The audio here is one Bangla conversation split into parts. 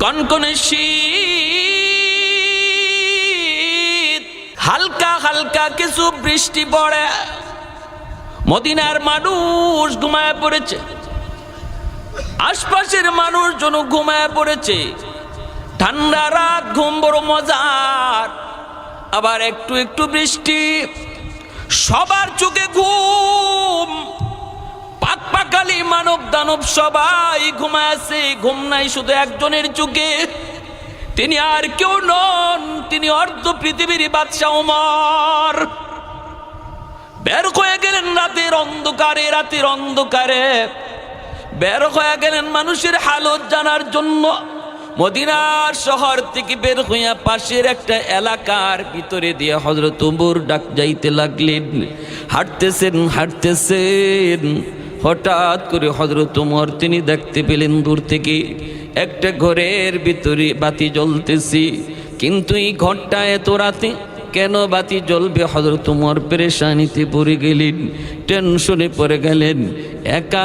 কনকনে শীত, হালকা হালকা কিছু বৃষ্টি পড়ে। মদিনার মানুষ ঘুমায় পড়েছে, আশপাশের মানুষজন ঘুমায় পড়েছে। ঠান্ডা রাত, ঘুম বড় মজার। আবার একটু একটু বৃষ্টি, সবার চোখে ঘুম। পাক পাকালি মানব দানব সবাই ঘুমায় আছে, ঘুম নাই শুধু একজনের চোখে। তিনি আর কেউ নন, তিনি অর্ধ পৃথিবীর বাদশা ওমর। বের হয়ে গেলেন রাতের অন্ধকারে বের হয়ে গেলেন মানুষের হালত জানার জন্য। মদিনার শহর থেকে বের হইয়া পাশের একটা এলাকার ভিতরে দিয়ে হযরত ওমর ডাক যাইতে লাগলেন। হাঁটতেছেন, হঠাৎ করে হযরত ওমর তিনি দেখতে পেলেন দূর থেকে একটা ঘরের ভিতরে বাতি জ্বলতেছে। কিন্তু এই ঘরটা এত রাতে কেন বাতি জ্বলবে? হযরত ওমর পেরেশানিতে পড়ে গেলেন, টেনশনে পড়ে গেলেন। একা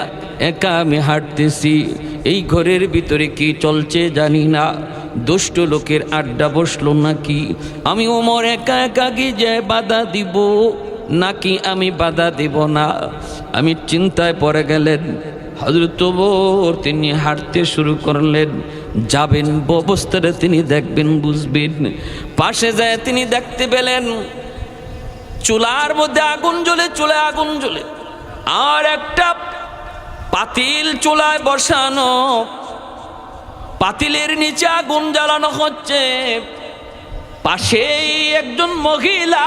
একা আমি হাঁটতেছি, এই ঘরের ভিতরে কি চলছে জানি না। দুষ্ট লোকের আড্ডা বসলো নাকি? আমি ওমর একা একা গিয়ে বাধা দিব নাকি আমি বাধা দেব না? আমি চিন্তায় পড়ে গেলেন। হযরত ওমর তিনি হাঁটতে শুরু করলেন। যাবেন অবস্থাটা তিনি দেখবেন, বুঝবেন। পাশে যায় তিনি দেখতে পেলেন চুলার মধ্যে আগুন জ্বলে, চুলায় আগুন জ্বলে। আর একটা পাতিল চুলায় বসানো, পাতিলের নিচে আগুন জ্বালানো হচ্ছে। পাশেই একজন মহিলা,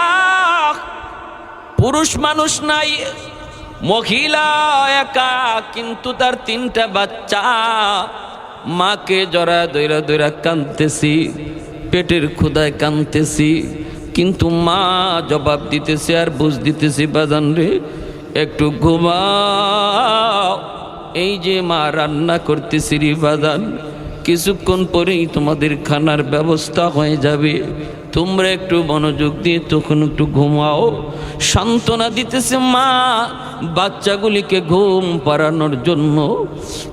পুরুষ মানুষ নাই, মহিলা একা, কিন্তু তার 3টা বাচ্চা। মাকে জড়া দইরা দইরা কাঁদতেছি, পেটের ক্ষুধায় কাঁদতেছি। কিন্তু মা জবাব দিতেছে আর বুঝ দিতেছি, বাজান রে একটু ঘুমাও, এই যে মা রান্না করতেছি রে বাজান, কিছুক্ষণ পরেই তোমাদের খানার ব্যবস্থা হয়ে যাবে, তোমরা একটু মনোযোগ দিয়ে তখন একটু ঘুমাও। সান্ত্বনা দিতেছে মা বাচ্চাগুলিকে ঘুম পাড়ানোর জন্য।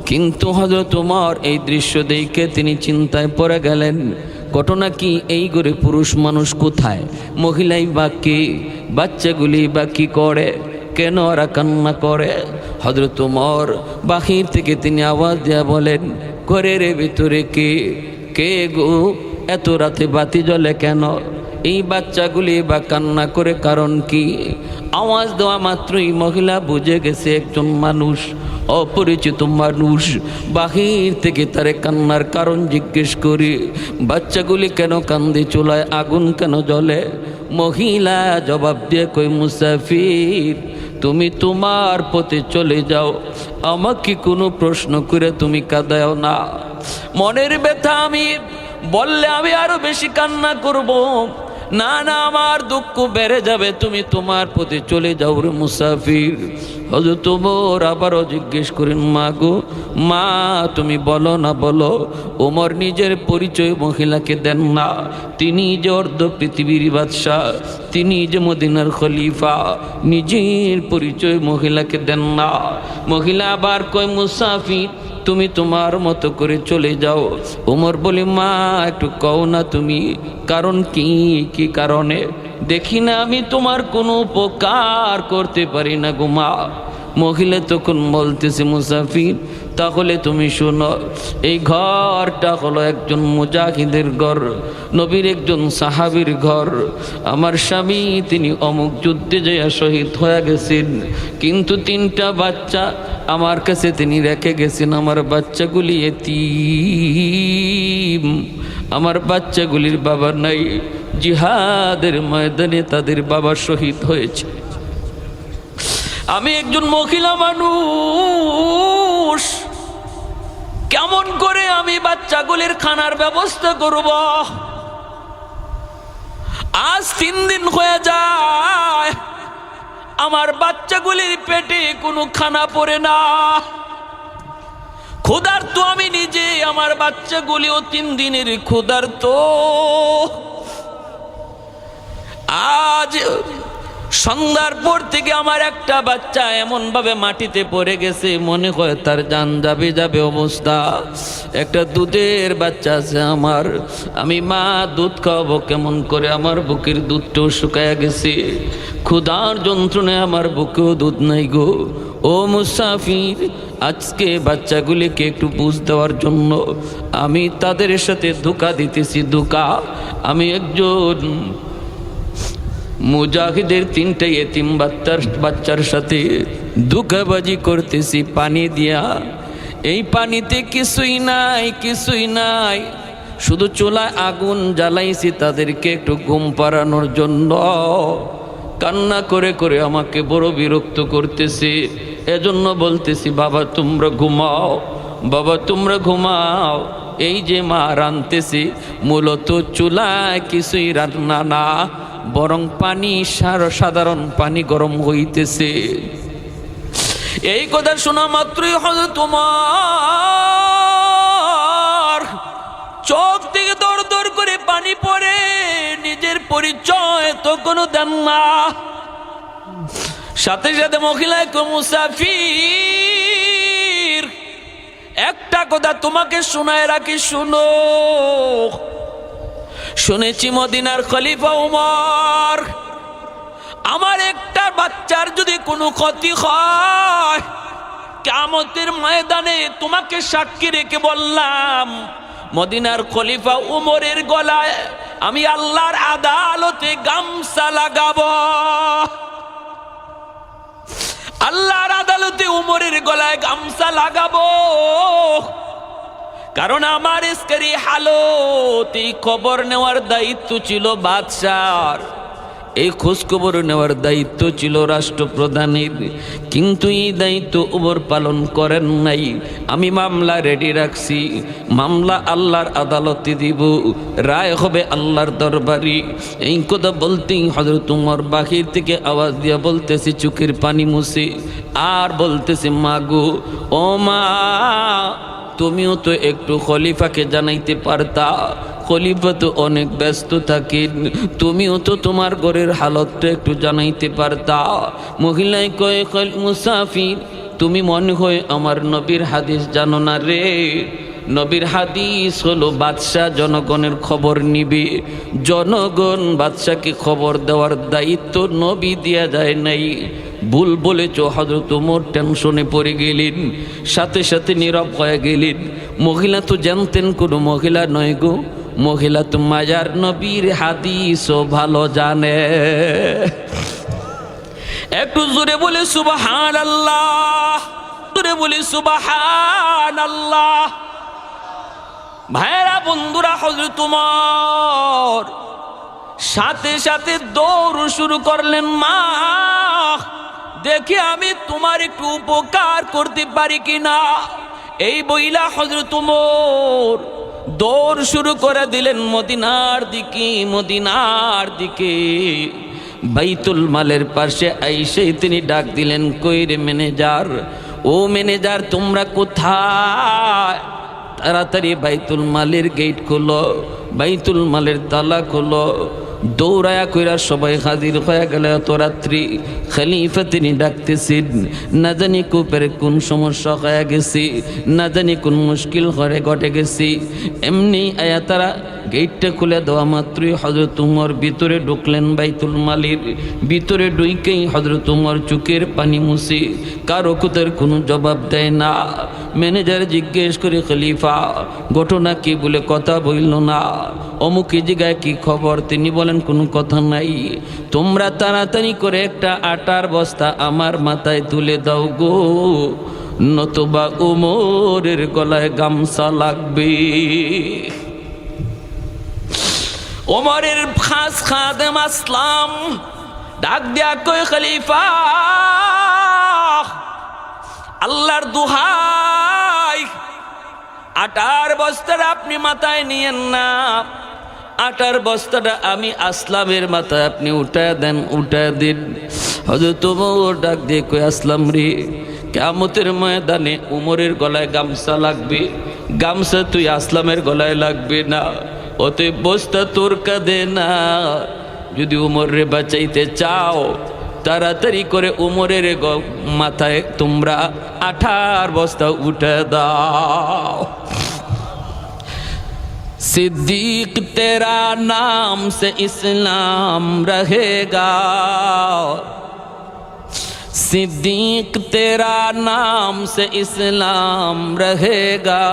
কিন্তু হযরত ওমর এই দৃশ্য দেখে তিনি চিন্তায় পড়ে গেলেন। ঘটনা কি? এই ঘরে পুরুষ মানুষ কোথায়? মহিলাই বা কে? বাচ্চাগুলি বা কি করে? কেন ওরা কান্না করে? হযরত ওমর বাহির থেকে তিনি আওয়াজ দেয়া বলেন, ঘরের ভিতরে কে? কে গো? এত রাতে বাতি জ্বলে কেন? এই বাচ্চাগুলি বা কান্না করে কারণ কি? আওয়াজ দেওয়া মাত্রই মহিলা বুঝে গেছে একজন মানুষ, অপরিচিত মানুষ। বাহির থেকে তারে কান্নার কারণ জিজ্ঞেস করি, বাচ্চাগুলি কেন কান্দে, চুলায় আগুন কেন জ্বলে? মহিলা জবাব দিয়ে কই, মুসাফির তুমি তোমার পথে চলে যাও, আমাকে কোনো প্রশ্ন করে তুমি কাঁদাও না। মনের ব্যথা আমি বললে আমি আরো বেশি কান্না করব। না না, আমার দুঃখ বেড়ে যাবে, তুমি তোমার পথে চলে যাও রে মুসাফির। হযরত ওমর আবারও জিজ্ঞেস করেন, মা গো মা, তুমি বলো না বলো। ওমর নিজের পরিচয় মহিলাকে দেন না। তিনি যে অর্ধ পৃথিবীর বাদশাহ, তিনি যে মদিনার খলিফা, নিজের পরিচয় মহিলাকে দেন না। মহিলা আবার কয়, মুসাফির তুমি তোমার মতো করে চলে যাও। ওমর বলে, মা একটু কও না তুমি, কারণ কি? কি কারণে? দেখি না আমি তোমার কোনো উপকার করতে পারি না গো মা। মহিলা তখন বলতেছে, মুসাফির তাহলে তুমি শোনো, এই ঘরটা হলো একজন মুজাহিদের ঘর, নবীর একজন সাহাবীর ঘর। আমার স্বামী তিনি অমুক যুদ্ধে যাইয়া শহীদ হয়ে গেছেন, কিন্তু 3টা বাচ্চা আমার কাছে তিনি রেখে গেছেন। আমার বাচ্চাগুলি এতিম, আমার বাচ্চাগুলির বাবা নাই, জিহাদের ময়দানে তাদের বাবা শহীদ হয়েছে। আমি একজন মহিলা মানুষ, কেমন করে আমি বাচ্চাগুলির খানার ব্যবস্থা করব? আজ 3 দিন হয়ে যায়, আমার বাচ্চাগুলির পেটে কোনো খানা পড়ে না। ক্ষুধার্ত আমি নিজে, আমার বাচ্চাগুলিও 3 দিনের ক্ষুধার্ত। আজ সন্ধ্যার পর থেকে আমার একটা বাচ্চা এমন ভাবে মাটিতে পড়ে গেছে, মনে হয় তার জান যাবে যাবে অবস্থা। একটা দুধের বাচ্চা আছে আমার, আমি মা দুধ খাওয়াবো কেমন করে, আমার বুকের দুধটাও শুকায়া গেছে, ক্ষুধার যন্ত্রণায় আমার বুকেও দুধ নাই গো। ও মুসাফির, আজকে বাচ্চাগুলিকে একটু বুঝ দেওয়ার জন্য আমি তাদের সাথে ধোঁকা দিতেছি, ধোঁকা। আমি একজন মুজাহিদের 3টে এতিম বাচ্চার সাথে ধোঁকাবাজি করতেছি পানি দিয়া। এই পানিতে কিছুই নাই, কিছুই নাই, শুধু চুলায় আগুন জ্বালাইছি তাদেরকে একটু ঘুম পাড়ানোর জন্য। কান্না করে করে আমাকে বড় বিরক্ত করতেছে। এজন্য বলতেছি, বাবা তোমরা ঘুমাও, বাবা তোমরা ঘুমাও। এই যে মা রাঁধতেছি, মূলত চুলায় কিছুই রান্না না, বরং পানি, সাধারণ পানি গরম হইতেছে। এই কথা শোনা মাত্রই হযরত ওমর চোখ থেকে দর দর করে পানি পড়ে, নিজের পরিচয় তো কোনো দেন না। সাথে সাথে মহিলায় মুসাফির, একটা কথা তোমাকে শোনায় রাখি, শুনো। শুনেছি মদিনার খলিফা উমর, আমার একটা বাচ্চার যদি কোনো ক্ষতি হয়, কিয়ামতের ময়দানে তোমাকে সাক্ষী রেখে বললাম, মদিনার খলিফা উমরের গলায় আমি আল্লাহর আদালতে গামছা লাগাবো। আল্লাহর আদালতে উমরের গলায় গামছা লাগাবো, কারণ আমার ইস্কারি হালত এই খবর নেওয়ার দায়িত্ব ছিল বাদশার, এই খোঁজখবর নেওয়ার দায়িত্ব ছিল রাষ্ট্রপ্রধানের, কিন্তু এই দায়িত্ব উমর পালন করেন নাই। আমি মামলা রেডি রাখছি, মামলা আল্লাহর আদালতে দিব, রায় হবে আল্লাহর দরবারি। এই কথা বলতেই হযরত উমর বাহির থেকে আওয়াজ দিয়া বলতেছি, চোখের পানি মুছে, আর বলতেছি, মা গো, ও মা, তুমিও তো একটু খলিফাকে জানাইতে পারতা, খলিফা তো অনেক ব্যস্ত থাকেন, তুমিও তো তোমার ঘরের হালতটা একটু জানাইতে পারতা। মহিলায় কয়ে, মুসাফির, তুমি মনে হয় আমার নবীর হাদিস জানো না রে। নবীর হাদিস হলো বাদশাহ জনগণের খবর নিবে, জনগণ বাদশাকে খবর দেওয়ার দায়িত্ব নবী দেয়া যায় নাই। ভুল বলেছ। হযরত ওমর টেনশনে পড়ে গেলেন, সাথে সাথে নীরব হয়ে গেলেন। মহিলা তো জানতেন কোনো মহিলা নয় গো, মহিলা তো মায়ার নবীর হাদিসও ভালো জানে। একটু জোরে বলে সুবহানাল্লাহ, জোরে বলে সুবহানাল্লাহ। ভাইরা বন্ধুরা, হযরত ওমর সাথে সাথে দৌড় শুরু করলেন, মা দেখি আমি তোমার একটু উপকার করতে পারি কিনা। এই বইলা হযরত ওমর দৌড় শুরু করে দিলেন মদিনার দিকে, মদিনার দিকে। বাইতুল মালের পাশে আইসে তিনি ডাক দিলেন, কই রে ম্যানেজার, ও ম্যানেজার তোমরা কোথায়? তাড়াতাড়ি বাইতুল মালের গেট খোলো, বাইতুল মালের তালা খোলো। দৌড়ায়া কইরা সবাই হাজির হয়ে গেল। এত রাত্রি খলিফা তিনি ডাকতেছেন, না জানি কুপের কোন সমস্যা হয়ে গেছে, না জানি কোন মুশকিল ঘটে গেছে। এমনি আয়া তারা গেটটা খুলে দেওয়া মাত্রই হযরত উমর ভিতরে ঢুকলেন। বাইতুল মালের ভিতরে ঢুকেই হযরত উমর চোখের পানি মুছে, কারো কথার কোনো জবাব দেয় না। ম্যানেজার জিজ্ঞেস করে, খলিফা ঘটনা কি? বলে কথা বলল না। অমুক জায়গায় কি খবর? তিনি বলেন, কোনো কথা নাই। তোমরা তাড়াতাড়ি করে একটা আটার বস্তা আমার মাথায় তুলে দাও গো, নতুবা উমরের গলায় গামছা লাগবে। ওমরের খাস খাদেম আসলাম ডাক দিয়া কই, খলিফা আল্লাহর দুহাই, আটার বস্তাটা আপনি মাথায় নিয়েন না, আটার বস্তাটা আমি আসলামের মাথায় আপনি উঠায় দেন, উঠায় দিন। হযরত ওমর ডাক দিয়ে কই, আসলাম রে, কিয়ামতের ময়দানে উমরের গলায় গামছা লাগবে, গামছা তুই আসলামের গলায় লাগবে না, অতএব বস্তা তোর কাঁধে না। যদি উমর রে বাঁচাইতে চাও তাড়াতাড়ি করে উমরের মাথায় তোমরা আঠার বস্তা উঠে দাও। सिद्दीक तेरा नाम से इस्लाम रहेगा, सिद्दीक तेरा नाम से इस्लाम रहेगा,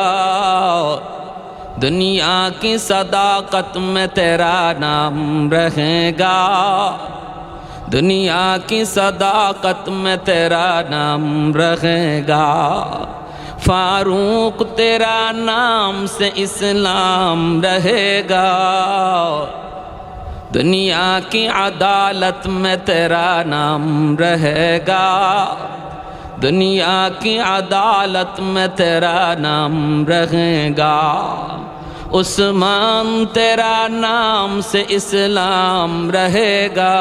दुनिया की सदाकत में तेरा नाम रहेगा, दुनिया की सदाकत में तेरा नाम रहेगा, फारूक तेरा नाम से इस्लाम रहेगा, दुनिया की अदालत में तेरा नाम रहेगा, दुनिया की अदालत में तेरा नाम रहेगा, उस्मान तेरा नाम से इस्लाम रहेगा,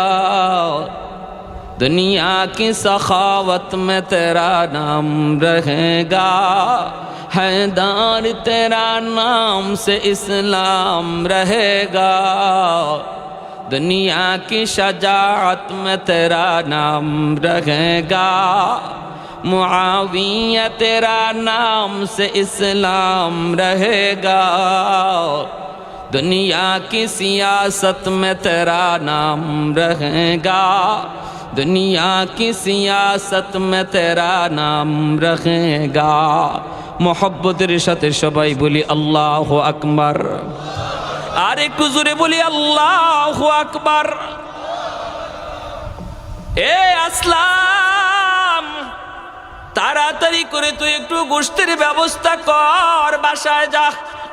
दुनिया की सखावत में तेरा नाम रहेगा, हैदर तेरा नाम से इस्लाम रहेगा, दुनिया की शजाअत में तेरा नाम रहेगा, मुआविया तेरा नाम से इस्लाम रहेगा, दुनिया की सियासत में तेरा नाम रहेगा, दुनिया की सियासत में तेरा नाम रहेगा। मोहब्बतेर साथे सबाई बोली अल्लाहु अकबर, আর একটু জোরে বলি আল্লাহু আকবার। এ আসলাম, তাড়াতাড়ি করে তুই একটু গোশতের ব্যবস্থা কর, বাসায় যা।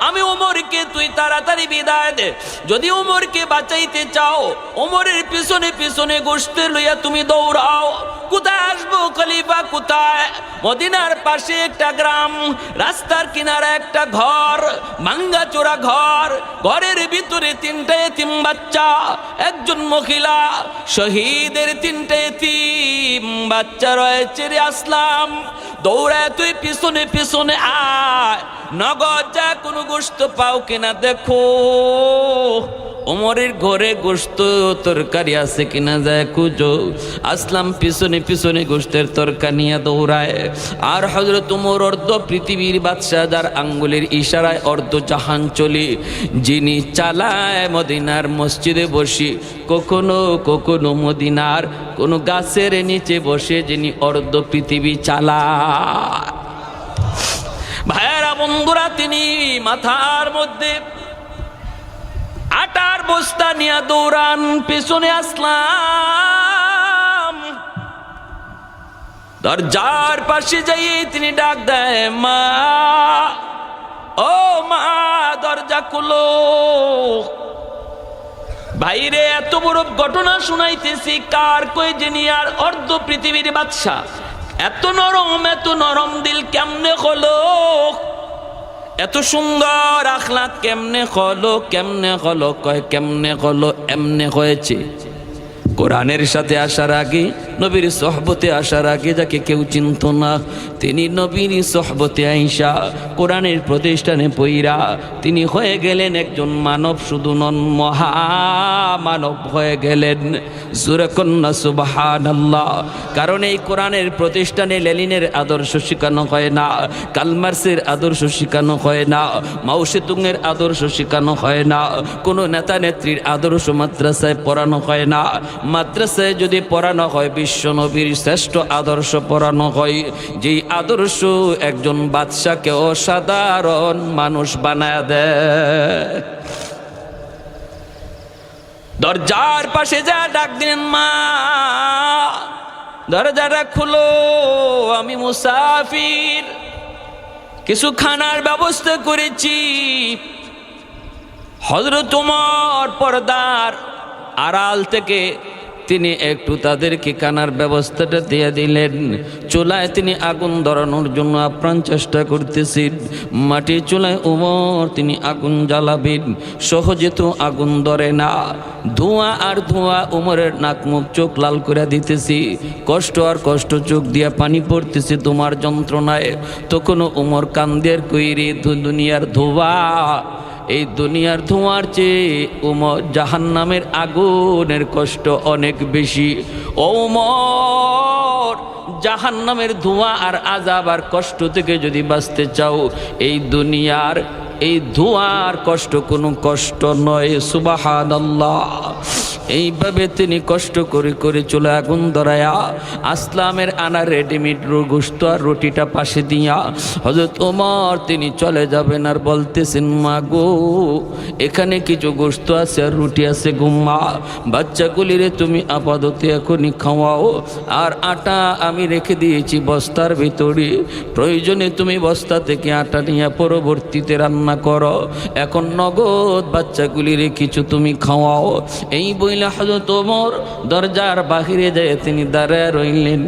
আমি ওমরকে তুই তাড়াতাড়ি বিদায় দে। যদি ওমরকে বাঁচাইতে চাও, ওমরের পিছনে পিছনে গোশতে লইয়া তুমি দৌড়াও। কোথায় আসবো খলিফা, কোথায়? মদিনার পাশে একটা গ্রাম, রাস্তার কিনারে একটা ঘর, ভাঙ্গা চোরা ঘর, ঘরের ভিতরে 3টা এতিম বাচ্চা, একজন মহিলা, শহীদের 3টা এতিম বাচ্চা রয়েছে। রে আসলাম, দৌড়ায় তুই পিছনে পিছনে আয়, নগদ যা কোনো গোশত পাও কিনা দেখো। ওমরের ঘরে গোশত তরকারি আছে কিনা যায় খুঁজো। আসলাম পিছনে পিছনে গোশতের তরকারি নিয়ে দৌড়ায়। আর হযরত ওমর অর্ধ পৃথিবীর বাদশাহ, যার আঙ্গুলের ইশারায় অর্ধ জাহান চলে, যিনি চালায় মদিনার মসজিদে বসে, কখনো কখনো মদিনার কোনো গাছের নিচে বসে যিনি অর্ধ পৃথিবী চালায়। ভাইয়েরা বন্ধুরা, তিনি মাথার মধ্যে আটার বস্তা নিয়ে দৌড়ান। পেছনে আসলাম, দরজার পাশে যাই তিনি ডাক দেয়, মা, ও মা, দরজা খুলো। বাইরে এত বড় ঘটনা শুনাইতেছি, কার কই যিনি আর অর্ধ পৃথিবীর বাদশা। এত নরম দিল কেমনে হলো, এত সুন্দর আখলাক কেমনে হলো, কেমনে হলো? কয় কেমনে হলো, এমনে হয়েছে। কোরআনের সাথে আসার আগে, নবীর সোহবতে আসার আগে যাকে কেউ চিনত না, তিনি নবীর সোহবতে আইসা কোরআনের প্রতিষ্ঠানে পইরা তিনি হয়ে গেলেন একজন মানব, শুধু নন, মহামানব হয়ে গেলেন। জোরে কন্যা সুবহানাল্লাহ। কারণ এই কোরআনের প্রতিষ্ঠানে লেনিনের আদর্শ শেখানো হয় না, কালমার্সের আদর্শ শেখানো হয় না, মাও সেতুংয়ের আদর্শ শেখানো হয় না, কোনো নেতা নেত্রীর আদর্শ মাদ্রাসায় পড়ানো হয় না। মাদ্রাসায় যদি পড়ানো হয়, বিশ্ব নবীর শ্রেষ্ঠ আদর্শ পড়ানো হয়, যেই আদর্শ একজন বাদশাকে অসাধারণ মানুষ বানায় দেয়। দরজার পাশে যা ডাক দিলেন, মা, দরজাটা খুলো, আমি মুসাফির, কিছু খানার ব্যবস্থা করেছি। হযরত ওমর পর্দার আড়াল থেকে তিনি একটু তাদেরকে খানার ব্যবস্থাটা দিয়ে দিলেন। চুলায় তিনি আগুন ধরানোর জন্য আপ্রাণ চেষ্টা করতেছেন। মাটির চুলায় ওমর তিনি আগুন জ্বালাবেন, সহজে তো আগুন ধরে না। ধোঁয়া আর ধোঁয়া, ওমরের নাক মুখ চোখ লাল করে দিতেছি, কষ্ট আর কষ্ট, চোখ দিয়া পানি পড়তেছে তোমার যন্ত্রণায়। তখনও ওমর কান্দের কইরে, দুনিয়ার ধোঁয়া, এই দুনিয়ার ধোঁয়ার চেয়ে উমর জাহান্নামের আগুনের কষ্ট অনেক বেশি। ও উমর, জাহান্নামের ধোঁয়া আর আযাব আর কষ্ট থেকে যদি বাঁচতে চাও, এই দুনিয়ার এই ধোঁয়ার কষ্ট কোনো কষ্ট নয়। সুবহানাল্লাহ। এইভাবে তিনি কষ্ট করে করে চলে আগুন ধরায়া আসলামের আনা রেডিমেড গোশত আর রুটিটা পাশে দিয়া হযরত ওমর তিনি চলে যাবেন আর বলতেছেন, মা গো, এখানে কিছু গোশত আছে আর রুটি আছে গুম্মা, বাচ্চাগুলিরে তুমি আপাতত এখনই খাওয়াও, আর আটা আমি রেখে দিয়েছি বস্তার ভিতরে, প্রয়োজনে তুমি বস্তা থেকে আটা নিয়ে পরবর্তীতে রান্না করো, এখন নগদ বাচ্চাগুলিরে কিছু তুমি খাওয়াও। এই বইলা হযরত ওমর দরজার বাহিরে যায় তিনি দাঁড়ায় রইলেন।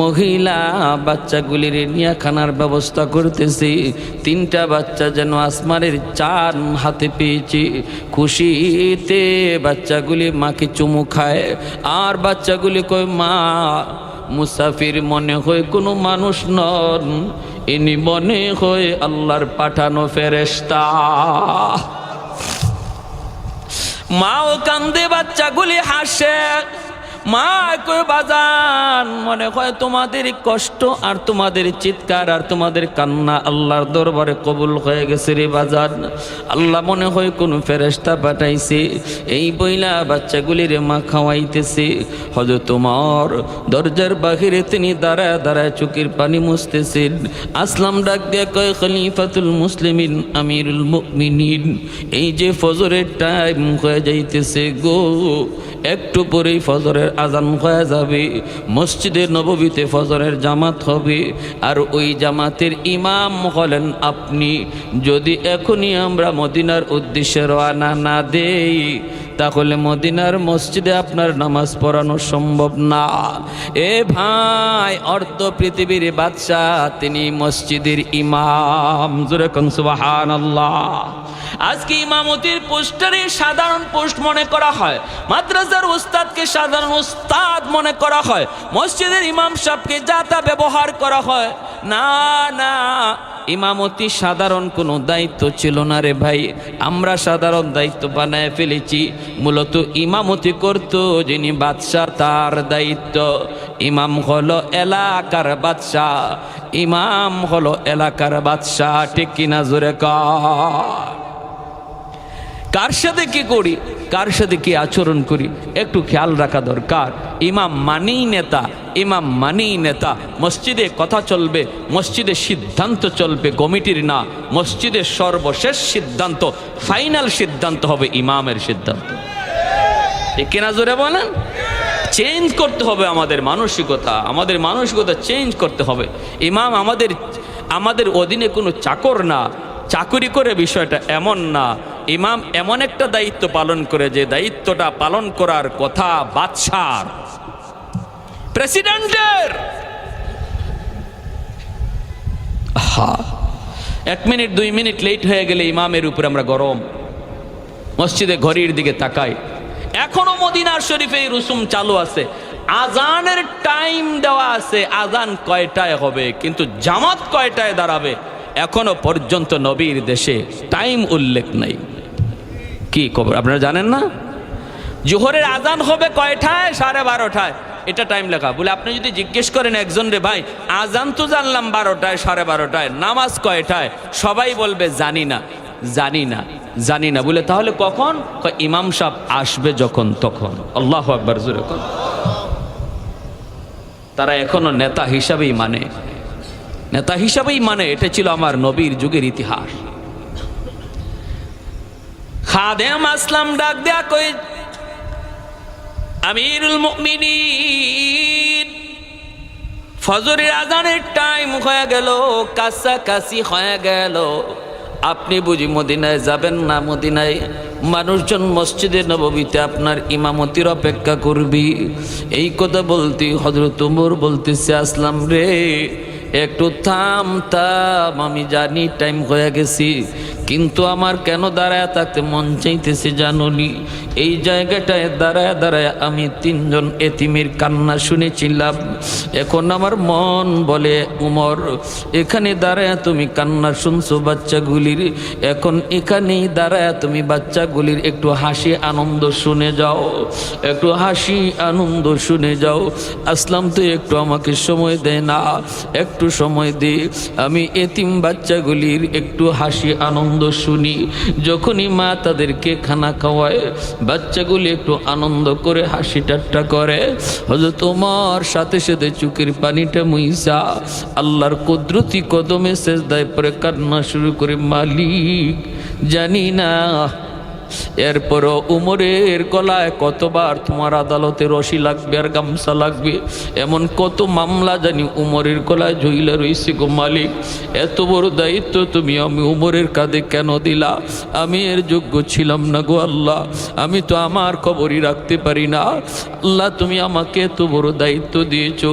মহিলা বাচ্চাগুলির নিয়ে খানার ব্যবস্থা করতেছে। 3টা বাচ্চা যেন আসমানের চাঁদ হাতে পেয়েছে। খুশিতে বাচ্চাগুলি মাকে চুমু খায়, আর বাচ্চাগুলি কয়, মা, মুসাফির মনে হয় কোনো মানুষ নন, ইনি মনে হয় আল্লাহর পাঠানো ফেরেশতা। মাও কান্দে, বাচ্চাগুলি হাসে। মা কই, বাজান, মনে হয় তোমাদের কষ্ট আর তোমাদের চিৎকার আর তোমাদের কান্না আল্লাহর দরবারে কবুল হয়ে গেছে রে বাজান, আল্লাহ মনে হয় কোনো ফেরেশতা পাঠাইছে। এই বইলা বাচ্চাগুলির মা খাওয়াইতেছে। হযরত ওমর দরজার বাহিরে তিনি দাঁড়ায় দাঁড়ায় চোখের পানি মুছতেছেন। আসলাম ডাক দিয়ে কয়, খলিফাতুল মুসলিমিন, আমিরুল মুমিনিন, এই যে ফজরের টাইম হয়ে যাইতেছে গো, একটু পরেই ফজরের আজান হয়ে যাবে, মসজিদে নববীতে ফজরের জামাত হবে, আর ওই জামাতের ইমাম হলেন আপনি। যদি এখনই আমরা মদিনার উদ্দেশ্যে রওনা না দেই, তাহলে মদিনার মসজিদে আপনার নামাজ পড়ানো সম্ভব না। এ ভাই, অর্ধ পৃথিবীর বাদশাহ তিনি মসজিদের ইমাম। জোরে কোন সুবহানাল্লাহ। আজকে ইমামতির পোস্টারে সাধারণ পোস্ট মনে করা হয়, মাদ্রাসার উস্তাদকে সাধারণ উস্তাদ মনে করা হয়, মসজিদের ইমাম সাহেবকে যা তা ব্যবহার করা হয়। না না, ইমামতি সাধারণ কোনো দায়িত্ব ছিল না রে ভাই, আমরা সাধারণ দায়িত্ব বানায় ফেলেছি। মূলত ইমামতি করত যিনি বাদশাহ, তার দায়িত্ব। ইমাম হলো এলাকার বাদশাহ, ইমাম হলো এলাকার বাদশাহ। ঠিক কিনা জোরে কর। কার সাথে কি করি, কার সাথে কি আচরণ করি, একটু খেয়াল রাখা দরকার। ইমাম মানেই নেতা, ইমাম মানেই নেতা। মসজিদে কথা চলবে, মসজিদে সিদ্ধান্ত চলবে কমিটির না, মসজিদের সর্বশেষ সিদ্ধান্ত, ফাইনাল সিদ্ধান্ত হবে ইমামের সিদ্ধান্ত। ঠিক কিনা জোরে বলেন। চেঞ্জ করতে হবে আমাদের মানসিকতা, আমাদের মানসিকতা চেঞ্জ করতে হবে। ইমাম আমাদের অধীনে কোনো চাকর না, চাকুরি করে বিষয়টা এমন না। ইমাম এমন একটা দায়িত্ব পালন করে যে দায়িত্বটা পালন করার কথা বাদশার, প্রেসিডেন্টের। 1 মিনিট 2 মিনিট লেট হয়ে গেলে ইমামের উপরে আমরা গরম। মসজিদে ঘড়ির দিকে তাকাই, এখনো মদিনার শরীফে এই রুসুম চালু আছে, আজানের টাইম দেওয়া আছে, আজান কয়টায় হবে, কিন্তু জামাত কয়টায় দাঁড়াবে এখনো পর্যন্ত নবীর দেশে টাইম উল্লেখ নাই। কি খবর আপনারা জানেন না? জোহরের আজান হবে কয়টায়? 12:30টায়, এটা টাইম লেখা। বলে আপনি যদি জিজ্ঞেস করেন একজন রে, ভাই আজান তো জানলাম 12টায়, 12:30টায়, নামাজ কয়টায়? সবাই বলবে জানি না, জানি না, জানি না। বলে তাহলে কখন? ইমাম সাহেব আসবে যখন তখন। আল্লাহু আকবার, জোরে কর। তারা এখনো নেতা হিসাবেই মানে, নেতা হিসাবেই মানে। এটা ছিল আমার নবীর যুগের ইতিহাস। খাদেম আসলাম ডাক দেয়া কই, আমিরুল মুমিনিন, ফজরের আজানের টাইম হয়ে গেল, কাছাকাছি হয়ে গেল, আপনি বুঝি মদিনায় যাবেন না? মদিনায় মানুষজন মসজিদে নববীতে আপনার ইমামতির অপেক্ষা করবি। এই কথা বলতে হযরত ওমর বলতেছে, আসলাম রে, একটু থাম, আমি জানি টাইম হয়ে গেছি, কিন্তু আমার কেন দাঁড়ায় থাকতে মন চাইতেছে জানুনি? এই জায়গাটায় দাঁড়ায় দাঁড়ায় আমি তিনজন এতিমের কান্না শুনেছিলাম। এখন আমার মন বলে উমর, এখানে দাঁড়ায় তুমি কান্না শুনছো বাচ্চাগুলির, এখন এখানেই দাঁড়ায় তুমি বাচ্চাগুলির একটু হাসি আনন্দ শুনে যাও, একটু হাসি আনন্দ শুনে যাও। আসলাম তো একটু আমাকে সময় দেয় না, একটু সময় দে, আমি এতিম বাচ্চাগুলির একটু হাসি আনন্দ শুনি। যখনই মা তাদেরকে খানা খাওয়ায়, বাচ্চাগুলি একটু আনন্দ করে হাসি ঠাট্টা করে। হযরত ওমর সাথে সাথে চোখের পানিটা মুইসা আল্লাহর কুদরতি কদমে সেজদায় পড়ে কান্না শুরু করে, মালিক জানি না এরপরও উমরের গলায় কতবার তোমার আদালতে রশি লাগবে আর গামছা লাগবে, এমন কত মামলা জানি উমরের গলায় ঝুইলা রইছে গো মালিক। এত বড় দায়িত্ব তুমি আমি উমরের কাঁধে কেন দিলা? আমি এর যোগ্য ছিলাম না গো আল্লাহ, আমি তো আমার খবরই রাখতে পারি না। আল্লাহ তুমি আমাকে এত বড় দায়িত্ব দিয়েছো।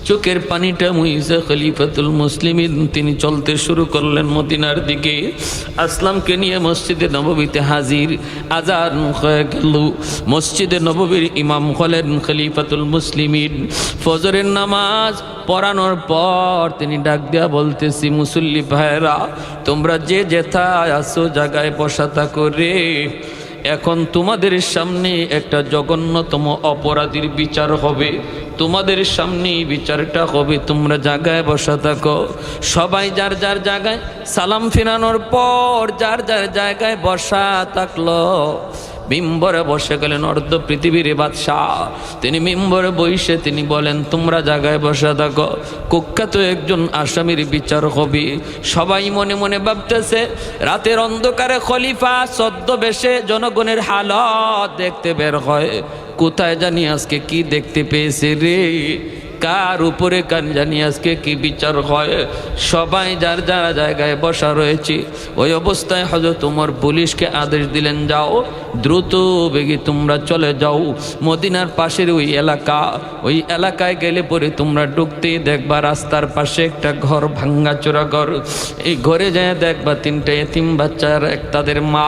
চোখের পানিটা মুইসা খলিফাতুল মুসলিমিন তিনি চলতে শুরু করলেন মদিনার দিকে। আসলামকে নিয়ে মসজিদে নববীতে হাজির। আজান হয়ে গেল, মসজিদে নববীর ইমাম হলেন খলিফাতুল মুসলিমিন। ফজরের নামাজ পড়ানোর পর তিনি ডাক দেয়া বলতেছি, মুসল্লি ভাইরা তোমরা যে যেথায় আসো জায়গায় বসা থাকো রে। এখন তোমাদের সামনে একটা জঘন্যতম অপরাধীর বিচার হবে, তোমাদের সামনে বিচারটা হবে, তোমরা জায়গায় বসা থাকো। সবাই যার যার জায়গায় সালাম ফিরানোর পর যার যার জায়গায় বসা থাকলো। মিম্বরে বসে গেলেন অর্ধ পৃথিবীর বাদশাহ। তিনি মিম্বরে বসে তিনি বলেন, তোমরা জায়গায় বসে থাকো, কুখ্যাত একজন আসামির বিচার হবে। সবাই মনে মনে ভাবতেছে, রাতের অন্ধকারে খলিফা ছদ্মবেশে জনগণের হালত দেখতে বের হয়। কোথায় জানি আজকে কি দেখতে পেয়েছে রে, কার উপরে কান জানি আজকে কি বিচার হয়। সবাই যার যার জায়গায় বসা রয়েছে। ওই অবস্থায় হযরত ওমর পুলিশকে আদেশ দিলেন, যাও দ্রুত বেগে তোমরা চলে যাও মদিনার পাশের ওই এলাকা, ওই এলাকায় গেলে পরে তোমরা ঢুকতে দেখবা রাস্তার পাশে একটা ঘর, ভাঙ্গাচোরা ঘর। এই ঘরে যায় দেখবা তিনটে এতিম বাচ্চার এক তাদের মা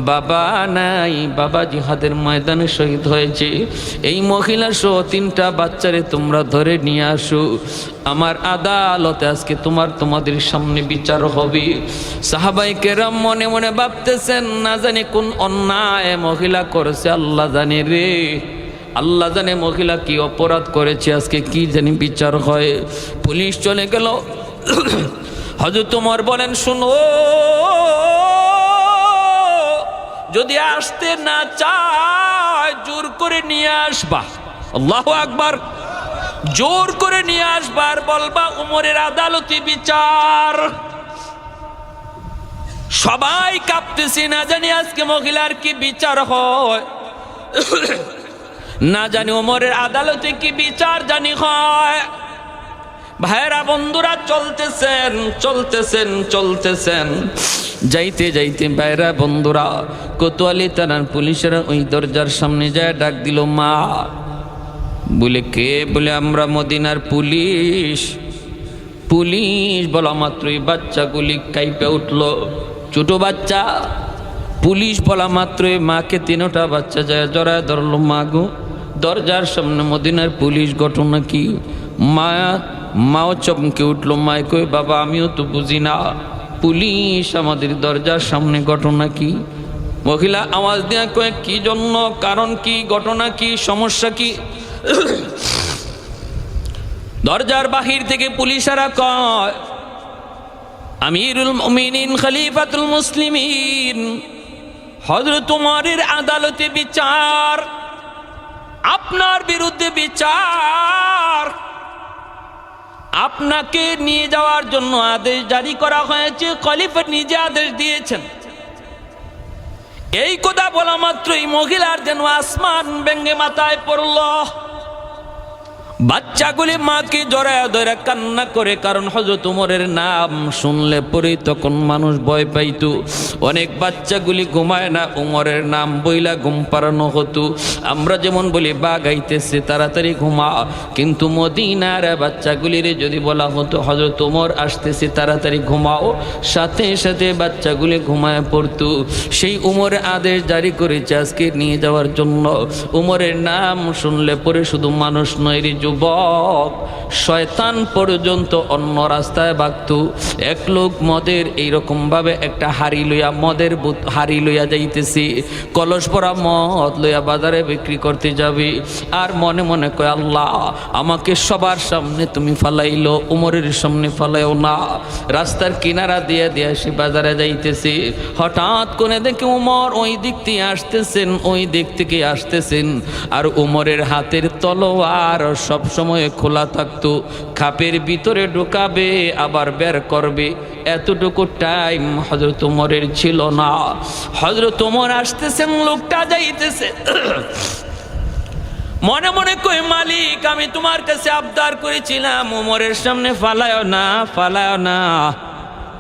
বাবা নাই, বাবা জিহাদের ময়দানে শহীদ হয়েছে। এই মহিলা সহ তিনটা বাচ্চারে তোমরা ধরে নিয়ে আসো, আমার আদালতে আজকে তোমাদের সামনে বিচার হবে। সাহাবায়ে কেরাম মনে মনে ভাবতেছেন, না জানি কোন অন্যায় মহিলা করেছে, আল্লাহ জানে রে, আল্লাহ জানে মহিলা কি অপরাধ করেছে, আজকে কি জানি বিচার হয়। পুলিশ চলে গেল। হযরত ওমর বলেন, শুনো, যদি আসতে না চায় জোর করে নিয়ে আসবা, আল্লাহু আকবার, জোর করে নিয়ে আসবার বলবা উমরের আদালতে বিচার। সবাই কাঁপতেছি, না জানি আজকে মহিলার কি বিচার হয়, না জানি উমরের আদালতে কি বিচার জানি হয়। ভাইরা বন্ধুরা চলতেছেন চলতেছেন চলতেছেন, যাইতে যাইতে ভাইরা বন্ধুরা কোতোয়ালি থানার পুলিশেরা ওই দরজার সামনে যায় ডাক দিল, মা। বলে কে? বলে আমরা মদিনার পুলিশ। পুলিশ বলা মাত্রই বাচ্চাগুলি কাইপে উঠল, ছোট বাচ্চা। পুলিশ বলা মাত্রই মাকে তিনটা বাচ্চা যায় জড়ায় ধরল। মা গো, দরজার সামনে মদিনার পুলিশ, ঘটনা কি? মাও চমকে উঠলো। মায় কই, বাবা আমিও তো বুঝি না, পুলিশ আমাদের দরজার সামনে, ঘটনা কি? মহিলা আওয়াজ দেয়া কয়, কি জন্য, কারণ কি, ঘটনা কি, সমস্যা কি? দরজার বাহির থেকে পুলিশেরা কয়, আমিরুল মুমিনিন খলিফাতুল মুসলিমিন হযরত ওমরের আদালতে বিচার, আপনার বিরুদ্ধে বিচার, আপনাকে নিয়ে যাওয়ার জন্য আদেশ জারি করা হয়েছে, খলিফা নিজে আদেশ দিয়েছেন। এই কথা বলা মাত্রই মহিলার যেন আসমান ভেঙে মাথায় পড়ল। বাচ্চাগুলি মাকে জড়ায় ধরে কান্না করে, কারণ হযরত ওমরের নাম শুনলে পরে তখন মানুষ ভয় পাইত। অনেক বাচ্চাগুলি ঘুমায় না, ওমরের নাম বইলা ঘুম পাড়ানো হতো। আমরা যেমন বলি বাঘ আইতেছে তাড়াতাড়ি ঘুমা, কিন্তু মদিনার বাচ্চাগুলির যদি বলা হতো হযরত ওমর আসতেছে তাড়াতাড়ি ঘুমাও, সাথে সাথে বাচ্চাগুলি ঘুমায় পড়তো। সেই ওমরের আদেশ জারি করেছে আজকে নিয়ে যাওয়ার জন্য। ওমরের নাম শুনলে পরে শুধু মানুষ নয় রে যুবক, শয়তান পর্যন্ত অন্য রাস্তায় ভাগত। এক লোক মদের এইরকম ভাবে একটা হাড়ি লইয়া, মদের হাড়ি লইয়া যাইতেছি, কলস ভরা মদ লইয়া বাজারে বিক্রি করতে যাবে, আর মনে মনে কয় আল্লাহ আমাকে সবার সামনে তুমি ফালাইলো, উমরের সামনে ফালাইও না। রাস্তার কিনারা দিয়ে দিয়ে সে বাজারে যাইতেছি, হঠাৎ করে দেখে উমর ওই দিক থেকে আসতেছেন, ওই দিক থেকে আসতেছেন, আর উমরের হাতের তলোয়ার সব সময় খোলা থাকতো, খাপের ভিতরে ঢুকাবে আবার বের করবে, এতটুকু টাইম হযরত ওমরের ছিল না। হযরত ওমর আসতেছেন, লোকটা যাইতেছে, মনে মনে কই মালিক আমি তোমার কাছে আবদার করেছিলাম ওমরের সামনে ফালায়ও না, ফালায়ও না,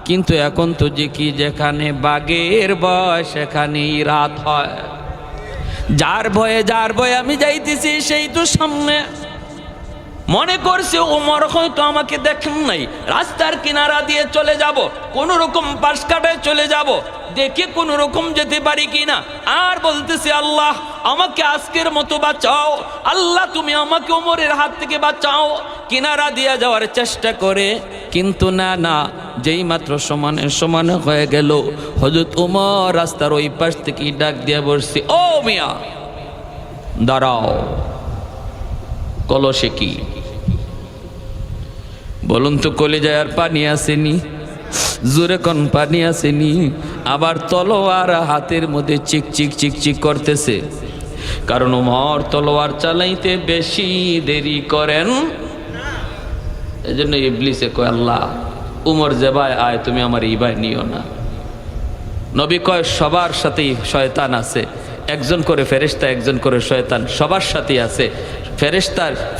কিন্তু এখন তো যে কি যেখানে বাঘের ভয় সেখানেই রাত হয়। যার ভয়ে আমি যাইতেছি সেই তো সামনে। মনে করছে ওমর হয়তো আমাকে দেখেন নাই, রাস্তার কিনারা দিয়ে চলে যাব, কোন রকম পাশ কাটায় চলে যাব, দেখে কোন রকম যেতে পারি কিনা। আর বলতেছে আল্লাহ আমাকে আজকের মতো বাঁচাও, আল্লাহ তুমি আমাকে ওমরের হাত থেকে বাঁচাও। কিনারা দিয়ে যাওয়ার চেষ্টা করে, কিন্তু না না, যেই মাত্র সমানে সমানে হয়ে গেল, হযরত ওমর রাস্তার ওই পাশ থেকে ডাক দিয়ে বসছে, ও মিয়া দাঁড়াও, কলসে কি বলুন তো? কলিজায় আর পানি আসেনি? জোরে কোন পানি আসেনি? আবার তলোয়ার হাতের মধ্যে চিক চিক চিক চিক করতেছে, কারণ ওমর তলোয়ার চালাইতে বেশি দেরি করেন। এজন্য ইবলিসে কয় আল্লাহ উমর যে ভাই আয়, তুমি আমার এই ভাই নিও না। নবী কয় সবার সাথেই শয়তান আছে, একজন করে ফেরেশতা, একজন করে শয়তান, সবার সাথেই আছে।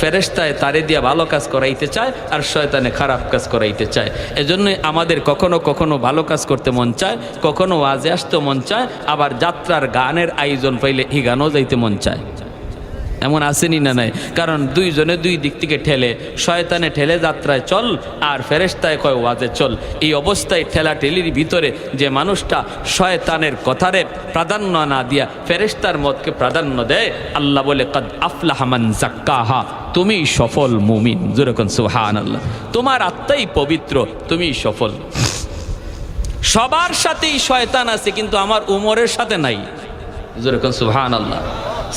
ফেরেশতায় তারে দিয়া ভালো কাজ করাইতে চায়, আর শয়তানে খারাপ কাজ করাইতে চায়। এজন্যই আমাদের কখনো কখনো ভালো কাজ করতে মন চায়, কখনো ওয়াজে আসতে মন চায়, আবার যাত্রার গানের আয়োজন পাইলে এই গানও যাইতে মন চায়। এমন আসেনি না নাই? কারণ দুইজনে দুই দিক থেকে ঠেলে, শয়তানে ঠেলে যাত্রায় চল, আর ফেরেশতায় কয় ওয়াজে চল। এই অবস্থায় ঠেলা ঠেলির ভিতরে যে মানুষটা শয়তানের কথারে প্রাধান্য না দিয়া ফেরেশতার মতকে প্রাধান্য দেয়, আল্লাহ বলে কাদ আফলাহা মান যাক্কাহা, তুমি সফল মুমিন। যেরকম সুবহানাল্লাহ, তোমার আত্মাই পবিত্র, তুমি সফল। সবার সাথেই শয়তান আছে, কিন্তু আমার উমরের সাথে নাই। যেরকম সুবহানাল্লাহ।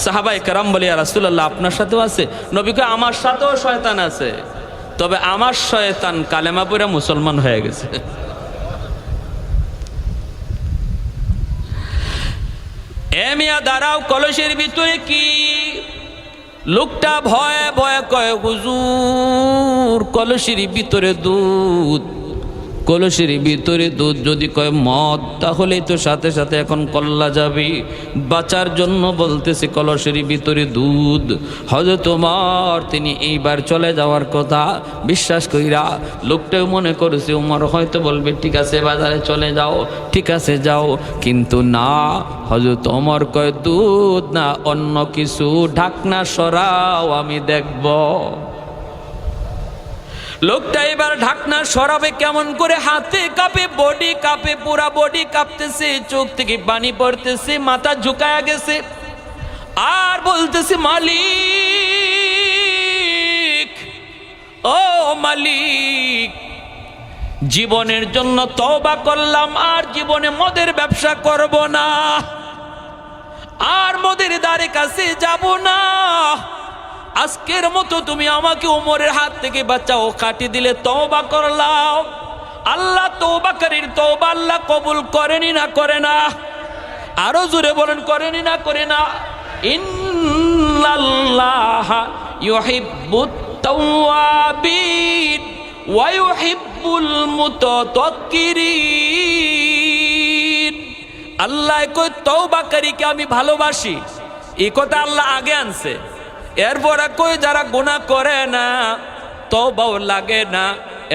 সাহাবায়ে কেরাম বলে ইয়া রাসূলুল্লাহ আপনার সাথেও আছে? নবী কয় আমার সাথেও শয়তান আছে, তবে আমার শয়তান কালেমা পড়ে মুসলমান হয়ে গেছে। এ মিয়া দাঁড়াও, কলসের ভিতরে কি? লোকটা ভয়ে ভয়ে কয় হুজুর কলসের ভিতরে দুধ। কলসের ভিতরে দুধ যদি কয় মদ, তাহলেই তো সাথে সাথে এখন কল্লা যাবে। বাঁচার জন্য বলতেছে কলসের ভিতরে দুধ। হযরত ওমর তিনি এইবার চলে যাওয়ার কথা বিশ্বাস কইরা, লোকটাও মনে করেছে ওমর হয়তো বলবে ঠিক আছে বাজারে চলে যাও, ঠিক আছে যাও, কিন্তু না, হযরত ওমর কয় দুধ না, অন্য কিছু, ঢাকনা সরাও আমি দেখব। লোকটা এবার ঢাকনা সরাবে কেমন করে? হাতে কাঁপে, বডি কাঁপে, পুরা বডি কাঁপতেছে, চোখ থেকে পানি পড়তেছে, মাথা ঝুঁকায়া গেছে, আর বলতেছে মালিক, ও মালিক, জীবনের জন্য তওবা করলাম, আর জীবনে মদের ব্যবসা করব না, আর মদের দ্বারে কাছে যাব না। আজকের মতো তুমি আমাকে ওমরের হাত থেকে বাঁচাও, কাটি দিলে তওবা করলাম। আল্লাহ তওবাকারীর তওবা আল্লাহ কবুল করেনি না করে না? আরো জোরে বলেন, করেনি না করে না? ইন্নাল্লাহা ইউহিব্বুত তাওয়াবিন ওয়া ইউহিব্বুল মুতাতাক্কিরিন। আল্লাহ কয় তওবাকারীকে আমি ভালোবাসি, এই কথা আল্লাহ আগে আনছে। এরপরে কই যারা গুনাহ করে না, তওবাও লাগে না,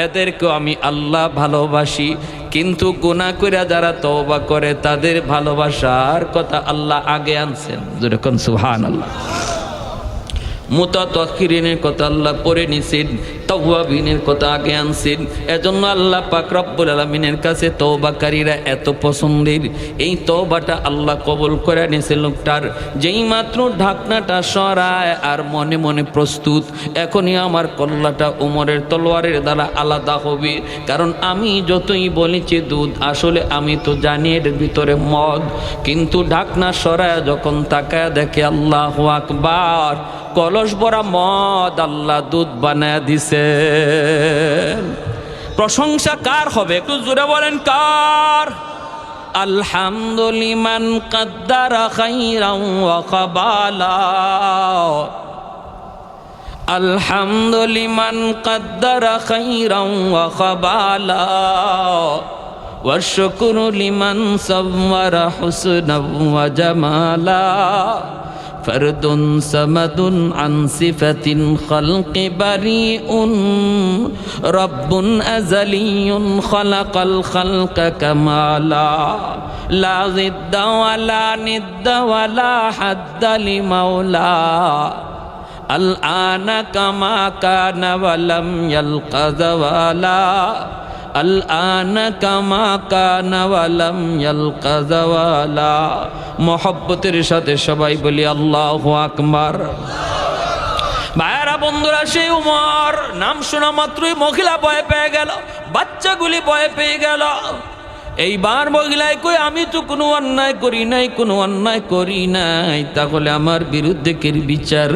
এদেরকেও আমি আল্লাহ ভালোবাসি। কিন্তু গুনাহ করে যারা তওবা করে তাদের ভালোবাসার কথা আল্লাহ আগে আনছেন। যেরকম সুবহানাল্লাহ। মুতাতাখিরিনের কথা আল্লাহ পরে নিছেন, তাওয়াবিনের কথা আগে আনছেন। এজন্য আল্লাহ পাক রব্বুল আলামিনের কাছে তওবাকারীরা এত পছন্দের। এই তওবাটা আল্লাহ কবুল করে নিছে লোকটার। যেই মাত্র ঢাকনাটা সরায় আর মনে মনে প্রস্তুত, এখনই আমার কল্লাটা ওমরের তলোয়ারের দ্বারা আলাদা হবে। কারণ আমি যতই বলেছি দুধ, আসলে আমি তো জানি এর ভিতরে মদ। কিন্তু ঢাকনা সরায় যখন তাকায় দেখে আল্লাহু আকবার, কলস ভরা মদ আল্লাহ দুধ বানায় দিছে। প্রশংসা কার হবে? একটু জোরে বলেন কার? আলহামদুলিমান কাদ্দারা খাইরান ওয়া কাবালা, আলহামদুলিমান কাদ্দারা খাইরান ওয়া কাবালা, ওয়া শুকরু লিমান সাওয়ারা হুসনান ওয়া জামালা, ফরদুন সামাদুন আন সিফাতিন খালকি বারিউন, রব্বুন আযালিয়ুন খালাকাল খালকা কামালা, লা জিদ্দা ওয়ালা নিদ্দা ওয়ালা হাদ্দা লিমাওলা, আল আনা কামা কানা ওয়ালাম ইয়ালকা যাওয়ালা, আল আনা কামা কানা ওয়ালাম ইয়ালকা যাওয়ালা। মহব্বতের সাথে সবাই বলি আল্লাহু আকবার। ভাইরা বন্ধুরা, সেই উমর নাম শোনা মাত্রই মহিলা ভয় পেয়ে গেল, বাচ্চাগুলি ভয় পেয়ে গেল। এইবার মহিলায় কই, আমি তো কোনো অন্যায় করি নাই, কোনো অন্যায় করি নাই। তাহলে আমার বিরুদ্ধে কি বিচার?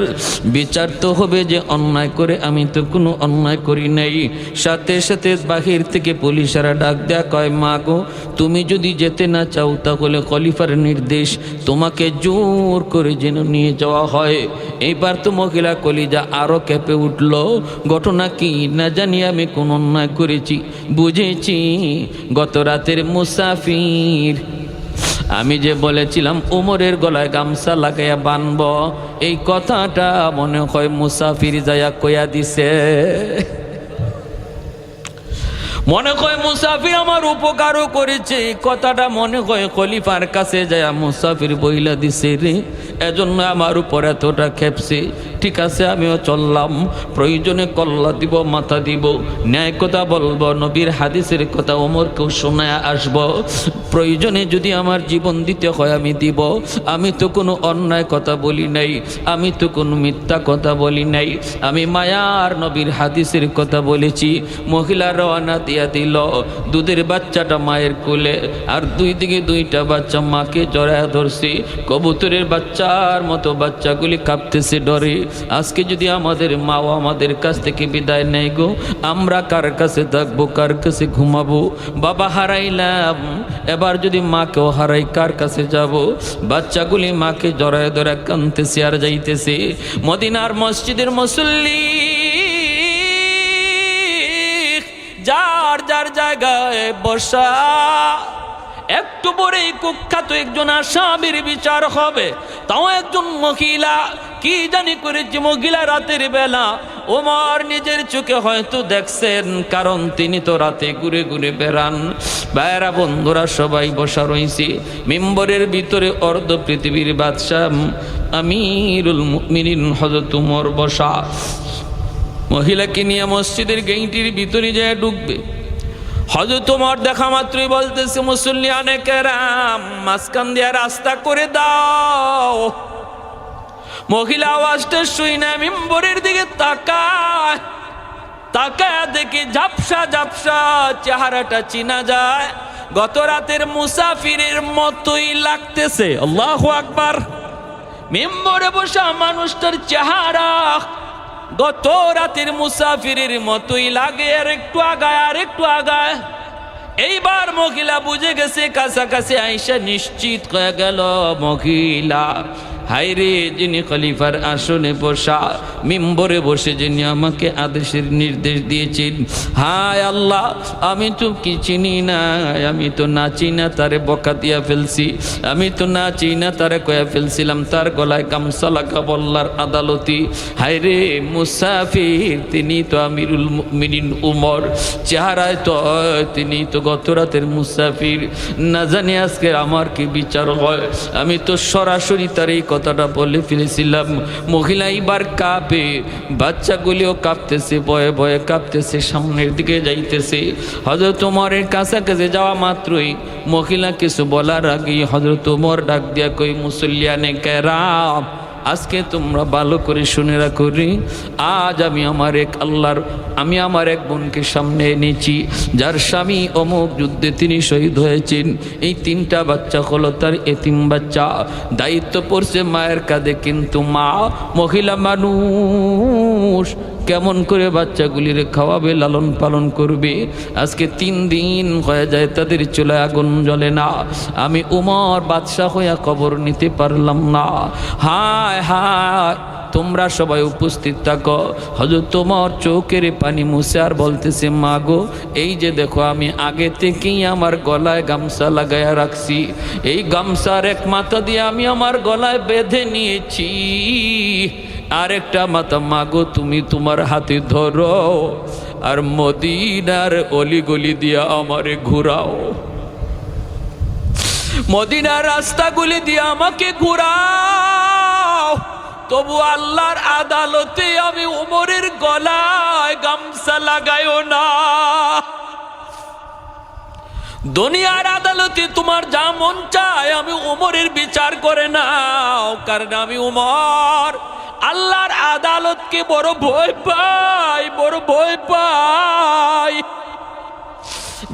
বিচার তো হবে যে অন্যায় করে আমি তো কোনো অন্যায় করি নাই। সাথে সাথে বাহির থেকে পুলিশেরা ডাক দেয়া কয়, মা গো, তুমি যদি যেতে না চাও তাহলে খলিফার নির্দেশ, তোমাকে জোর করে যেন নিয়ে যাওয়া হয়। এইবার তো মহিলা কলিজা আরো কেঁপে উঠল। ঘটনা কি না জানি, আমি কোন অন্যায় করেছি। বুঝেছি, গত রাতের মুসাফির, আমি যে বলেছিলাম ওমরের গলায় গামছা লাগাইয়া বানব, এই কথাটা মনে হয় মুসাফির যায়া কইয়া দিছে। মনে হয় মুসাফির আমার উপকারও করেছে, কথাটা মনে হয় খলিফার কাছে যায় মুসাফির বইলা দিছে রে, এজন্য আমার উপর এতটা খেপছে। ঠিক আছে, আমিও চললাম, প্রয়োজনে কল্লা দিব, মাথা দিব, ন্যায় কথা বলবো, নবীর হাদিসের কথা ওমরকেও শোনায় আসব। প্রয়োজনে যদি আমার জীবন দিতে হয় আমি দিব। আমি তো কোনো অন্যায় কথা বলি নাই, আমি তো কোনো মিথ্যা কথা বলি নাই, আমি মায়ার নবীর হাদিসের কথা বলেছি। মহিলা রওনা দিয়া দিল, দুধের বাচ্চাটা মায়ের কোলে, আর দুই দিকে দুইটা বাচ্চা মাকে জড়ায় ধরছে। কবুতরের বাচ্চার মতো বাচ্চাগুলি কাঁপতেছে ডরে। আজকে যদি আমাদের মাও আমাদের কাছ থেকে বিদায় নেয় গো, আমরা কার কাছে থাকবো, কার কাছে ঘুমাবো? বাবা হারাইলাম, এবার যদি মাকেও হারাই কার কাছে যাব? বাচ্চাগুলি মাকে জড়ায় ধরে কাঁদতেছে আর যাইতেছে। মদিনার মসজিদের মুসল্লি যার যার জায়গায় বসা, একটু পরেই কুখ্যাত একজন আসামির বিচার হবে। তাও একজন মহিলা, কি জানি করেছে মহিলা রাতের বেলা। ওমর নিজের চোখে হয়তো দেখছেন, কারণ তিনি তো রাতে ঘুরে ঘুরে বেড়ান। ভাইরা বন্ধুরা, সবাই বসা রয়েছে মিম্বরের ভিতরে। অর্ধ পৃথিবীর বাদশাহ আমিরুল মুমিনিন হযরত ওমর বসা। মহিলাকে নিয়ে মসজিদের গেইটির ভিতরে যায় ঢুকবে। হযরত ওমর দেখা মাত্রই বলতেছে, মুসল্লিয়ানে কেরাম, মাঝখান দিয়ে রাস্তা করে দাও। মহিলা আওয়াজটা শুনে মিম্বরের দিকে তাকায়, তাকায় দেখি ঝাপসা ঝাপসা চেহারাটা চিনা যায়, গত রাতের মুসাফিরের মতোই লাগতেছে। আল্লাহু আকবার। মিম্বরে বসা মানুষটার চেহারা গত রাতের মুসাফিরের মতোই লাগে, আর একটু আগায়, আর একটু আগায়। এইবার মহিলা বুঝে গেছে, কাছাকাছি আইসা নিশ্চিত হয়ে গেল মহিলা হায়রে যিনি খলিফার আসনে বসা, মিম্বরে বসে যিনি আমাকে আদেশের নির্দেশ দিয়েছেন, হায় আল্লাহ আমি তো কি চিনি না, আমি তো না চিনা তারে বকা দিয়া ফেলছি, আমি তো না চিনা তারে কয়া ফেলছিলাম তার গলায় গামছা লাগাবো আল্লাহর আদালতি। হায়রে মুসাফির, তিনি তো আমিরুল মুমিনিন উমর, চেহারায় তো তিনি তো গত রাতের মুসাফির, না জানি আজকে আমার কি বিচার হয়। আমি তো সরাসরি তার এই কথাটা বলে ফেলেছিলাম। মহিলা এবার কাঁপে, বাচ্চাগুলিও কাঁপতেছে, ভয়ে ভয়ে কাঁপতেছে, সামনের দিকে যাইতেছে। হযরত ওমরের কাছাকাছি যাওয়া মাত্রই মহিলা কিছু বলার আগেই হযরত ওমর ডাক দিয়া কই, মুসল্লিয়ানে কেরাম, আজকে তোমরা ভালো করে শুনে রাখো রে, আজ আমি আমার এক বোনকে সামনে এনেছি, যার স্বামী অমুক যুদ্ধে তিনি শহীদ হয়েছেন। এই 3টা বাচ্চা হলো তার এতিম বাচ্চা, দায়িত্ব পড়ছে মায়ের কাঁধে। কিন্তু মা মহিলা মানুষ, কেমন করে বাচ্চাগুলির খাওয়াবে, লালন পালন করবে? আজকে 3 দিন হয়ে যায় তাদের চুলায় আগুন জ্বলে না। আমি উমর বাদশাহ হইয়া খবর নিতে পারলাম না। হায় হায়, তোমরা সবাই উপস্থিত থাকো। হযরত ওমর চোখের পানি মুছে আর বলতেছে, মা গো, এই যে দেখো আমি আগে থেকেই আমার গলায় গামছা লাগাইয়া রাখছি, এই গামছার এক মাথা দিয়ে আমি আমার গলায় বেঁধে নিয়েছি, আরেকটা মাথা মাগো তুমি তোমার হাতে ধরো আর মদিনার অলিগলি দিয়া আমারে ঘুরাও, মদিনার রাস্তাগুলি দিয়ে আমাকে ঘুরাও, তবু আল্লাহর আদালতে আমি ওমরের গলায় গামছা লাগাইও না। দুনিয়ার আদালতে তোমার যা মন চায় আমি ওমরের বিচার করে নাও, কারণ আমি ওমর আল্লাহর আদালতকে বড় ভয় পাই, বড় ভয় পাই।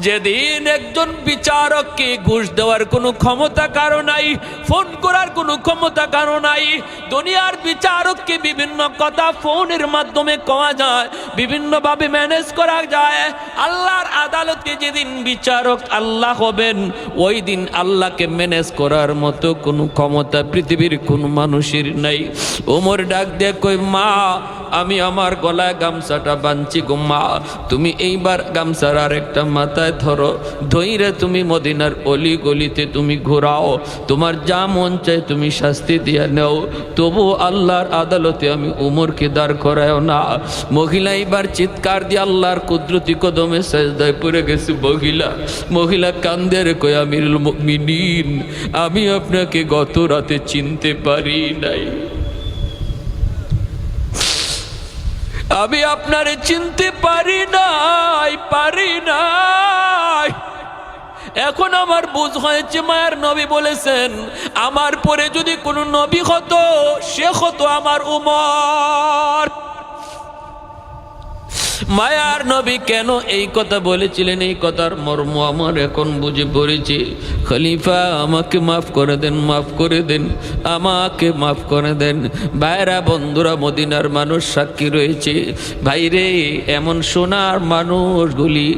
যেদিন একজন বিচারককে ঘুষ দেওয়ার কোনো ক্ষমতা কারো নাই, ফোন করার কোনো ক্ষমতা কারো নাই, দুনিয়ার বিচারককে বিভিন্ন কথা ফোনের মাধ্যমে কওয়া যায়, বিভিন্নভাবে ম্যানেজ করা যায়। আল্লাহর আদালতে যেদিন বিচারক আল্লাহ হবেন, ওই দিন আল্লাহকে ম্যানেজ করার মতো কোনো ক্ষমতা পৃথিবীর কোনো মানুষের নাই। ওমর ডাক দিয়ে কই, মা আমি আমার গলায় গামছাটা বাঁধছি গো মা, তুমি এইবার গামছার আর একটা মাথায় ধরো, ধইরে তুমি মদিনার অলি গলিতে তুমি ঘোরাও, তোমার যা মন চায় তুমি শাস্তি দিয়া নেও, তবু আল্লাহর আদালতে আমি উমরকে দাঁড় করায়ও না। মহিলা এবার চিৎকার দিয়ে আল্লাহর কুদরতি কদমে সাজদায় পড়ে গেছে। মহিলা কান্দে রে কই, আমিরুল মুমিনিন, আমি আপনাকে গত রাতে চিনতে পারি নাই, আমি আপনারে চিনতে পারি নাই। এখন আমার বুঝ হয়েছে, মায়ের নবী বলেছেন আমার পরে যদি কোনো নবী হতো সে হতো আমার উমর। মায়ার নবী কেন এই কথা বলেছিলেন, এই কথার মর্ম আমার এখন বুঝে পড়েছে। খলিফা আমাকে মাফ করে দেন, মাফ করে দেন, আমাকে মাফ করে দেন। ভাইরা বন্ধুরা, মদিনার মানুষ সাক্ষী রয়েছে। ভাইরে, এমন সোনার মানুষগুলি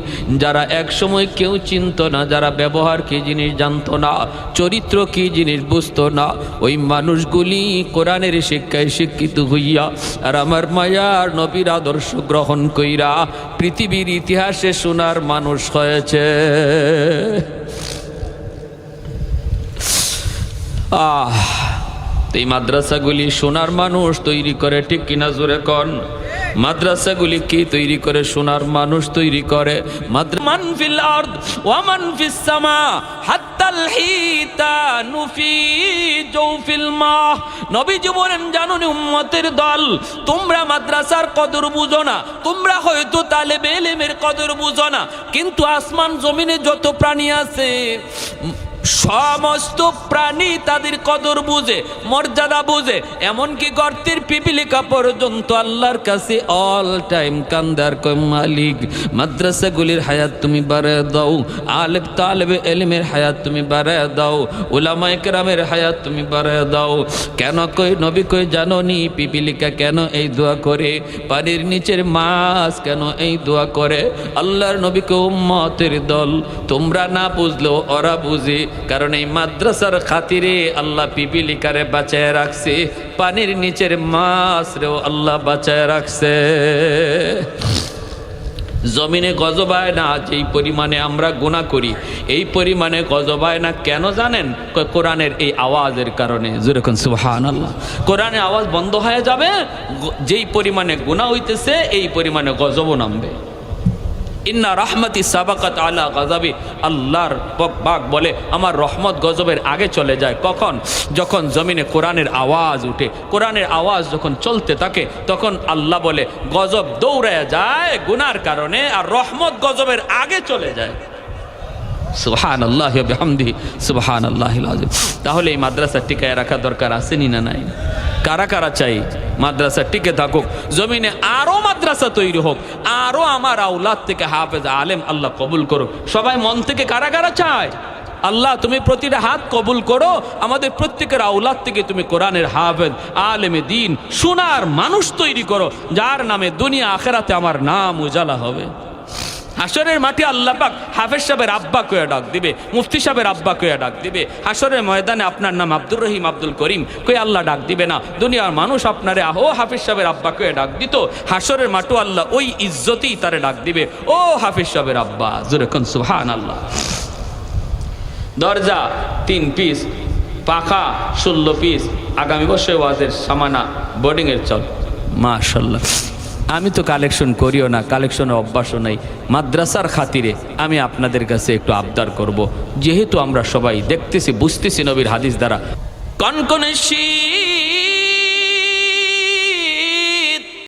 যারা একসময় কেউ চিনত না, যারা ব্যবহার কি জিনিস জানতো না, চরিত্র কি জিনিস বুঝতো না, ওই মানুষগুলি কোরআনের শিক্ষায় শিক্ষিত হইয়া আর আমার মায়ার নবীর আদর্শ গ্রহণ কইরা পৃথিবীর ইতিহাসে সোনার মানুষ হয়েছে। এই মাদ্রাসাগুলি সোনার মানুষ তৈরি করে, ঠিক কিনা জোরে কন? মাদ্রাসাগুলি কি তৈরি করে? সোনার মানুষ তৈরি করে। মান ফিল আরদ ওয়া মান ফিস সামা হাত্তাল হিতানু ফি জাওফিল মা। নবীজি বলেন, জানুনি উম্মতের দল, তোমরা মাদ্রাসার কদর বুঝো না, তোমরা হয়তো তালেবে ইলমের কদর বুঝো না, কিন্তু আসমান জমিনে যত প্রাণী আছে সমস্ত প্রাণী তাদের কদর বুঝে, মর্যাদা বুঝে। এমনকি গর্তের পিপিলিকা পর্যন্ত আল্লাহর কাছে অল টাইম কান্দার মালিক, মাদ্রাসাগুলির হায়াত তুমি বাড়ায় দাও, আলেম তালেবে ইলমের হায়াত তুমি বাড়ায় দাও, উলামায়ে কেরামের হায়াত তুমি বাড়ায় দাও। কেন কই নবী কই জানো নি পিপিলিকা কেন এই দোয়া করে? পানির নিচের মাছ কেন এই দোয়া করে? আল্লাহর নবী কই, উম্মতের দল, তোমরা না বুঝলেও ওরা বুঝে, কারণ এই মাদ্রাসার খাতিরে আল্লাহ পিপিলিকারে বাঁচায় রাখছে, পানির নিচের মাছরেও আল্লাহ বাঁচায় রাখছে। জমিনে গজবায় না যেই পরিমাণে আমরা গুনাহ করি, এই পরিমাণে গজবায় না কেন জানেন? কোরআনের এই আওয়াজের কারণে। যেরকম সুবহানাল্লাহ, কোরআনের আওয়াজ বন্ধ হয়ে যাবে, যেই পরিমাণে গুনাহ হইতেছে এই পরিমাণে গজবও নামবে। ইন্না রাহমাতি সাবাকাত আলা গাযাবি, আল্লাহর পাক বলে আমার রহমত গজবের আগে চলে যায়। কখন? যখন জমিনে কোরআনের আওয়াজ উঠে, কোরআনের আওয়াজ যখন চলতে থাকে তখন আল্লাহ বলে গজব দৌড়ায় যায় গুনার কারণে, আর রহমত গজবের আগে চলে যায়। সুবহানাল্লাহি ওয়া বিহামদিহি সুবহানাল্লাহিল আযীম। তাহলে এই মাদ্রাসা টিকায় রাখা দরকার আছে নি না নাই? কারা কারা চাই মাদ্রাসা টিকে থাকুক, জমিনে আরো মাদ্রাসা তৈরি হোক, আরো আমার আওলাদ থেকে হাফেজ আলেম আল্লাহ কবুল করুক? সবাই মন থেকে কারা কারা চায়? আল্লাহ তুমি প্রতিটা হাত কবুল করো, আমাদের প্রত্যেকের আওলাদ থেকে তুমি কোরআনের হাফেজ আলেমে দ্বীন সোনার মানুষ তৈরি করো, যার নামে দুনিয়া আখিরাতে আমার নাম উজালা হবে। হাসরের মাঠে আল্লাহ পাক হাফেজ সাহেবের আব্বা কয়ে ডাক দিবে, মুফতি সাহেবের আব্বা কয়ে ডাক দিবে। হাসরের ময়দানে আপনার নাম আব্দুর রহিম, আব্দুল করিম কয়ে আল্লাহ ডাক দিবে না, দুনিয়ার মানুষ আপনারে ও হাফেজ সাহেবের আব্বা কয়ে ডাক দিত। হাসরের মাঠে আল্লাহ ওই ইজ্জতেই তারে ডাক দিবে, ও হাফেজ সাহেবের আব্বা। যেরকম সুবহানাল্লাহ। দরজা 3 পিস, পাখা 16 পিস, আগামী বছর ওয়াজের সামানা বোর্ডিংয়ের চল। মাশাআল্লাহ। আমি তো কালেকশন করিও না, কালেকশনের অভ্যাসও নাই। মাদ্রাসার খাতিরে আমি আপনাদের কাছে একটু আবদার করব, যেহেতু আমরা সবাই দেখতেছি বুঝতেছি নবীর হাদিস দ্বারা কনকনে শীত